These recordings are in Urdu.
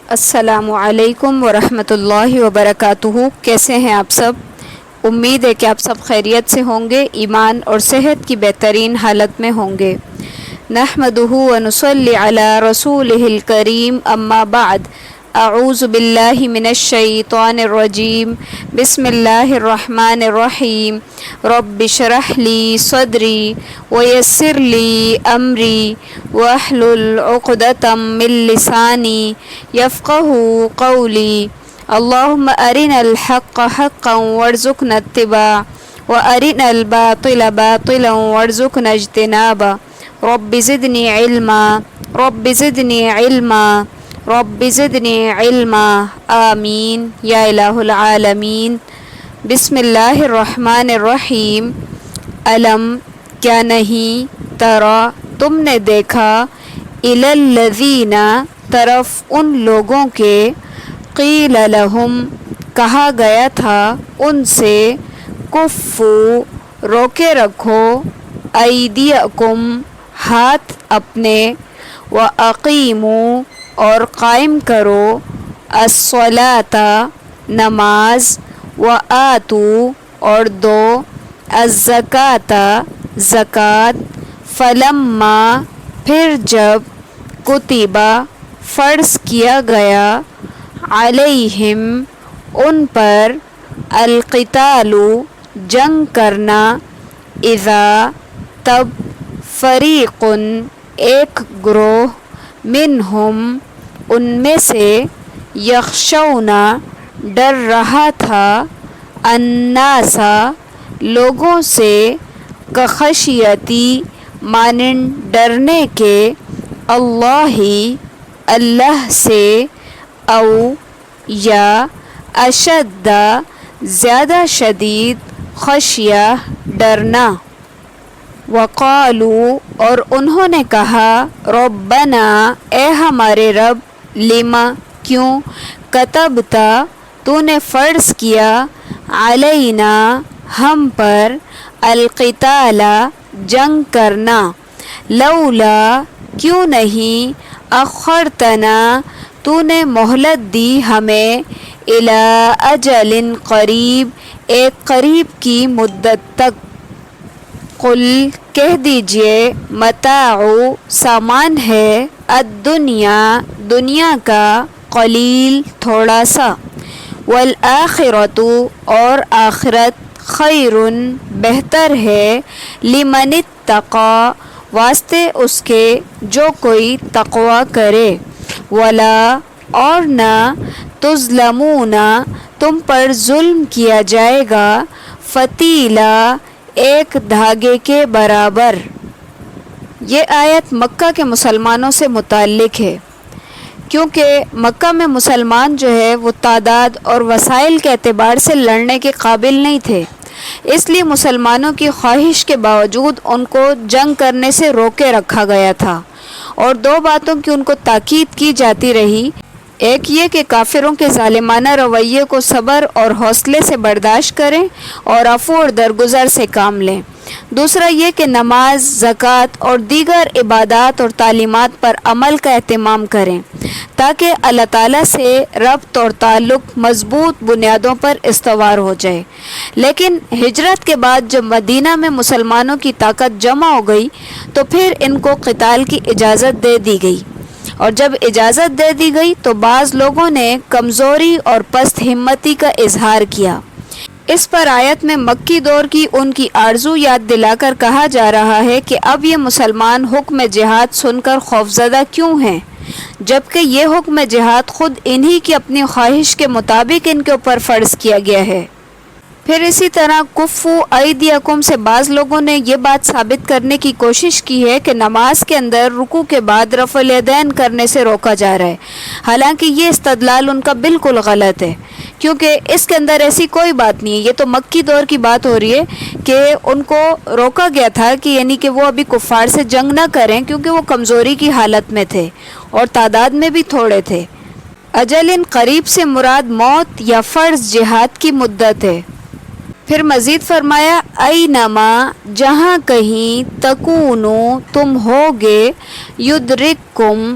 السلام علیکم ورحمۃ اللہ وبرکاتہ۔ کیسے ہیں آپ سب؟ امید ہے کہ آپ سب خیریت سے ہوں گے، ایمان اور صحت کی بہترین حالت میں ہوں گے۔ نحمدہ ونصلی علی رسولہ الکریم، اما بعد، اعوذ باللہ من الشیطان الرجیم، بسم اللہ الرحمن الرحیم۔ رب اشرح لی صدری ویسر لی امری واحلل عقدۃ من لسانی یفقہوا قولی۔ اللہم ارنا الحق حقا وارزقنا اتباعہ وارنا الباطل باطلا وارزقنا اجتنابہ۔ رب زدنی علما، رب زدنی علما، رب زدنی علما، آمین یا الہ العالمین۔ بسم اللہ الرحمن الرحیم۔ علم کیا نہیں، ترا تم نے دیکھا، الی الذین طرف ان لوگوں کے، قیل لہم کہا گیا تھا ان سے، کفو روکے رکھو، ایدیکم ہاتھ اپنے، واقیموا اور قائم کرو، الصلاۃ نماز، وآتوا اور دو، الزکوٰۃ زکوٰۃ، فلما پھر جب، کتبہ فرض کیا گیا، علیہم ان پر، القتال جنگ کرنا، اذا تب، فریق ایک گروہ، منہم ان میں سے، یخشون ڈر رہا تھا، الناس لوگوں سے، کخشیتی مانند ڈرنے کے، اللہ اللہ سے، او یا اشد زیادہ شدید، خشیہ ڈرنا۔ وقالوا اور انہوں نے کہا، ربنا اے ہمارے رب، لما کیوں، کتبت تو نے فرض کیا، علینا ہم پر، القتال جنگ کرنا، لولا کیوں نہیں، اخرتنا تو نے مہلت دی ہمیں، الی اجل قریب ایک قریب کی مدت تک، قل کہہ دیجئے، متاع سامان ہے، الدنیا دنیا کا، قلیل تھوڑا سا، والآخرۃ اور آخرت، خیر بہتر ہے، لمن اتقی واسطے اس کے جو کوئی تقوی کرے، ولا اور نہ، تظلمون تم پر ظلم کیا جائے گا، فتیلا ایک دھاگے کے برابر۔ یہ آیت مکہ کے مسلمانوں سے متعلق ہے، کیونکہ مکہ میں مسلمان جو ہے وہ تعداد اور وسائل کے اعتبار سے لڑنے کے قابل نہیں تھے، اس لیے مسلمانوں کی خواہش کے باوجود ان کو جنگ کرنے سے روکے رکھا گیا تھا، اور دو باتوں کی ان کو تاکید کی جاتی رہی، ایک یہ کہ کافروں کے ظالمانہ رویے کو صبر اور حوصلے سے برداشت کریں اور عفو اور درگزر سے کام لیں، دوسرا یہ کہ نماز، زکوٰۃ اور دیگر عبادات اور تعلیمات پر عمل کا اہتمام کریں تاکہ اللہ تعالیٰ سے ربط اور تعلق مضبوط بنیادوں پر استوار ہو جائے۔ لیکن ہجرت کے بعد جب مدینہ میں مسلمانوں کی طاقت جمع ہو گئی تو پھر ان کو قتال کی اجازت دے دی گئی، اور جب اجازت دے دی گئی تو بعض لوگوں نے کمزوری اور پست ہمتی کا اظہار کیا۔ اس پر آیت میں مکی دور کی ان کی آرزو یاد دلا کر کہا جا رہا ہے کہ اب یہ مسلمان حکم جہاد سن کر خوفزدہ کیوں ہیں، جبکہ یہ حکم جہاد خود انہی کی اپنی خواہش کے مطابق ان کے اوپر فرض کیا گیا ہے۔ پھر اسی طرح کفو ایدیکم سے بعض لوگوں نے یہ بات ثابت کرنے کی کوشش کی ہے کہ نماز کے اندر رکوع کے بعد رفع الیدین کرنے سے روکا جا رہا ہے، حالانکہ یہ استدلال ان کا بالکل غلط ہے، کیونکہ اس کے اندر ایسی کوئی بات نہیں ہے۔ یہ تو مکی دور کی بات ہو رہی ہے کہ ان کو روکا گیا تھا کہ یعنی کہ وہ ابھی کفار سے جنگ نہ کریں، کیونکہ وہ کمزوری کی حالت میں تھے اور تعداد میں بھی تھوڑے تھے۔ اجل قریب سے مراد موت یا فرض جہاد کی مدت ہے۔ پھر مزید فرمایا، اینما جہاں کہیں، تکونو تم ہوگے، یدرککم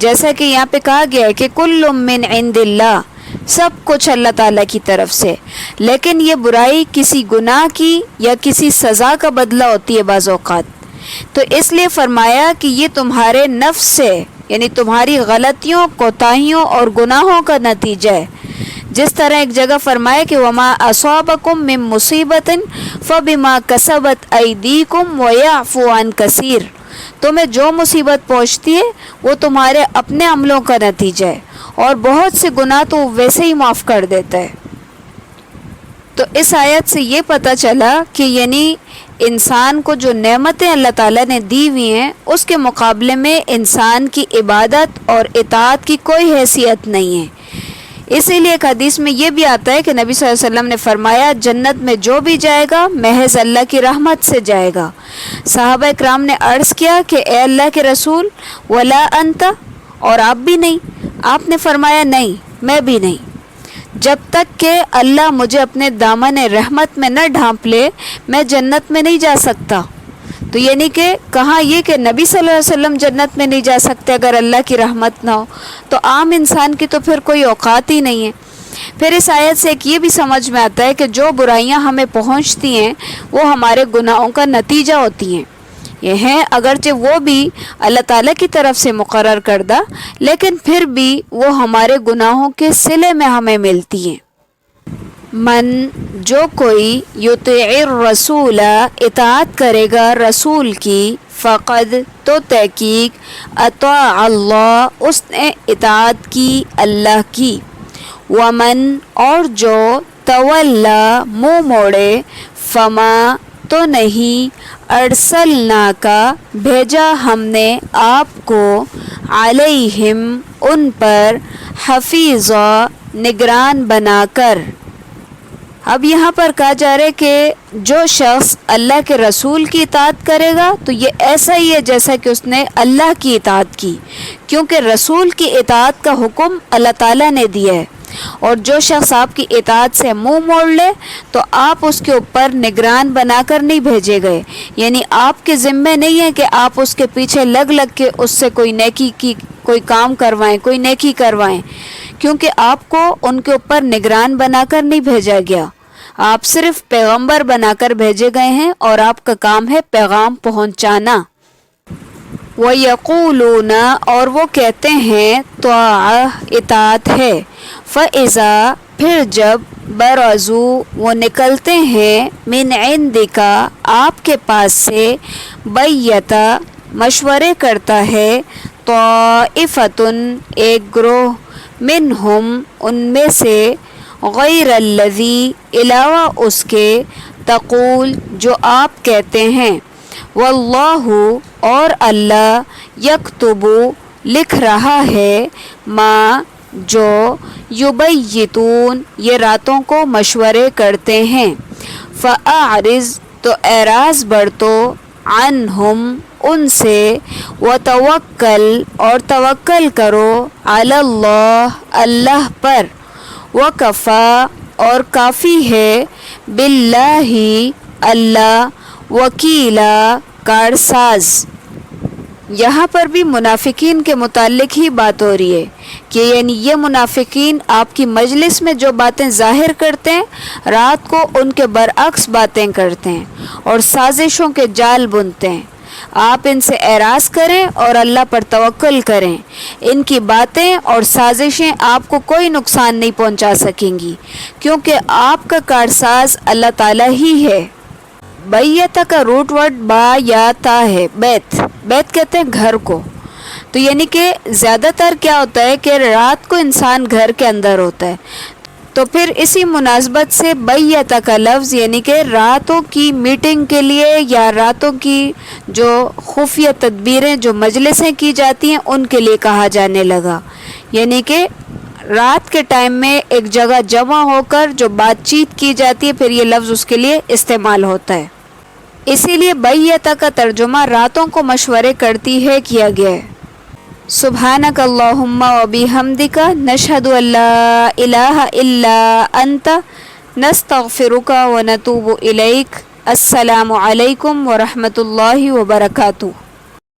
جیسا کہ یہاں پہ کہا گیا ہے کہ کل من عند اللہ، سب کچھ اللہ تعالیٰ کی طرف سے، لیکن یہ برائی کسی گناہ کی یا کسی سزا کا بدلہ ہوتی ہے بعض اوقات، تو اس لیے فرمایا کہ یہ تمہارے نفس سے، یعنی تمہاری غلطیوں، کوتاہیوں اور گناہوں کا نتیجہ ہے۔ جس طرح ایک جگہ فرمایا کہ وَمَا أَصَابَكُم مِّن مُّصِيبَةٍ فَبِمَا كَسَبَتْ أَيْدِيكُمْ وَيَعْفُو عَن كَثِيرٍ، تمہیں جو مصیبت پہنچتی ہے وہ تمہارے اپنے عملوں کا نتیجہ ہے، اور بہت سے گناہ تو ویسے ہی معاف کر دیتا ہے۔ تو اس آیت سے یہ پتہ چلا کہ یعنی انسان کو جو نعمتیں اللہ تعالیٰ نے دی ہوئی ہیں اس کے مقابلے میں انسان کی عبادت اور اطاعت کی کوئی حیثیت نہیں ہے۔ اسی لیے ایک حدیث میں یہ بھی آتا ہے کہ نبی صلی اللہ علیہ وسلم نے فرمایا جنت میں جو بھی جائے گا محض اللہ کی رحمت سے جائے گا۔ صحابہ اکرام نے عرض کیا کہ اے اللہ کے رسول ولا انت، اور آپ بھی نہیں؟ آپ نے فرمایا نہیں، میں بھی نہیں، جب تک کہ اللہ مجھے اپنے دامن رحمت میں نہ ڈھانپ لے میں جنت میں نہیں جا سکتا۔ تو یعنی کہ کہاں یہ کہ نبی صلی اللہ علیہ وسلم جنت میں نہیں جا سکتے اگر اللہ کی رحمت نہ ہو، تو عام انسان کی تو پھر کوئی اوقات ہی نہیں ہے۔ پھر اس آیت سے ایک یہ بھی سمجھ میں آتا ہے کہ جو برائیاں ہمیں پہنچتی ہیں وہ ہمارے گناہوں کا نتیجہ ہوتی ہیں، یہ ہیں اگرچہ وہ بھی اللہ تعالیٰ کی طرف سے مقرر کردہ، لیکن پھر بھی وہ ہمارے گناہوں کے صلے میں ہمیں ملتی ہیں۔ من، جو کوئی یطیع الرسول، اطاعت کرے گا رسول کی، فقد، تو تحقیق، اطاع اللہ، اس نے اطاعت کی اللہ کی، ومن، اور جو تولا، منہ موڑے، فما، تو نہیں، ارسلناکا، بھیجا ہم نے آپ کو، علیہم، ان پر، حفیظا، نگران بنا کر۔ اب یہاں پر کہا جا رہا ہے کہ جو شخص اللہ کے رسول کی اطاعت کرے گا تو یہ ایسا ہی ہے جیسا کہ اس نے اللہ کی اطاعت کی، کیونکہ رسول کی اطاعت کا حکم اللہ تعالیٰ نے دیا ہے، اور جو شخص آپ کی اطاعت سے منہ موڑ لے تو آپ اس کے اوپر نگران بنا کر نہیں بھیجے گئے، یعنی آپ کے ذمے نہیں ہے کہ آپ اس کے پیچھے لگ لگ کے اس سے کوئی نیکی کی کوئی کام کروائیں، کوئی نیکی کروائیں، کیونکہ آپ کو ان کے اوپر نگران بنا کر نہیں بھیجا گیا، آپ صرف پیغمبر بنا کر بھیجے گئے ہیں اور آپ کا کام ہے پیغام پہنچانا۔ وَيَقُولُونَ، اور وہ کہتے ہیں، طاعہ، اطاعت ہے، فَإِذَا، پھر جب، بَرَزُوا، وہ نکلتے ہیں، مِنْ عِنْدِكَ، آپ کے پاس سے، بَيَّتَ، مشورے کرتا ہے، طَائِفَةٌ، ایک گروہ، مِنْهُمْ، ان میں سے، غیر الذی، علاوہ اس کے، تقول، جو آپ کہتے ہیں، واللہ، اور اللہ، یکتب، لکھ رہا ہے، ما، جو، یبیتون، یہ راتوں کو مشورے کرتے ہیں، فاعرض، تو اعراض برتو، عنہم، ان سے، وتوکل، اور توکل کرو، علی اللہ، اللہ پر، وکفا، اور کافی ہے، باللہ، اللہ، وکیلا، کارساز۔ یہاں پر بھی منافقین کے متعلق ہی بات ہو رہی ہے کہ یعنی یہ منافقین آپ کی مجلس میں جو باتیں ظاہر کرتے ہیں رات کو ان کے برعکس باتیں کرتے ہیں اور سازشوں کے جال بنتے ہیں۔ آپ ان سے اعراض کریں اور اللہ پر توکل کریں، ان کی باتیں اور سازشیں آپ کو کوئی نقصان نہیں پہنچا سکیں گی، کیونکہ آپ کا کارساز اللہ تعالیٰ ہی ہے۔ بیتا کا روٹ ورڈ با یا تا ہے، بیت، بیت کہتے ہیں گھر کو، تو یعنی کہ زیادہ تر کیا ہوتا ہے کہ رات کو انسان گھر کے اندر ہوتا ہے، تو پھر اسی مناسبت سے بیتا کا لفظ یعنی کہ راتوں کی میٹنگ کے لیے یا راتوں کی جو خفیہ تدبیریں جو مجلسیں کی جاتی ہیں ان کے لیے کہا جانے لگا، یعنی کہ رات کے ٹائم میں ایک جگہ جمع ہو کر جو بات چیت کی جاتی ہے پھر یہ لفظ اس کے لیے استعمال ہوتا ہے، اسی لیے بیتا کا ترجمہ راتوں کو مشورے کرتی ہے کیا گیا ہے۔ سبحانک اللہم و بحمدک، نشہد ان لا الہ الا انت، نستغفرک و نتوب الیک۔ السلام علیکم ورحمۃ اللہ وبرکاتہ۔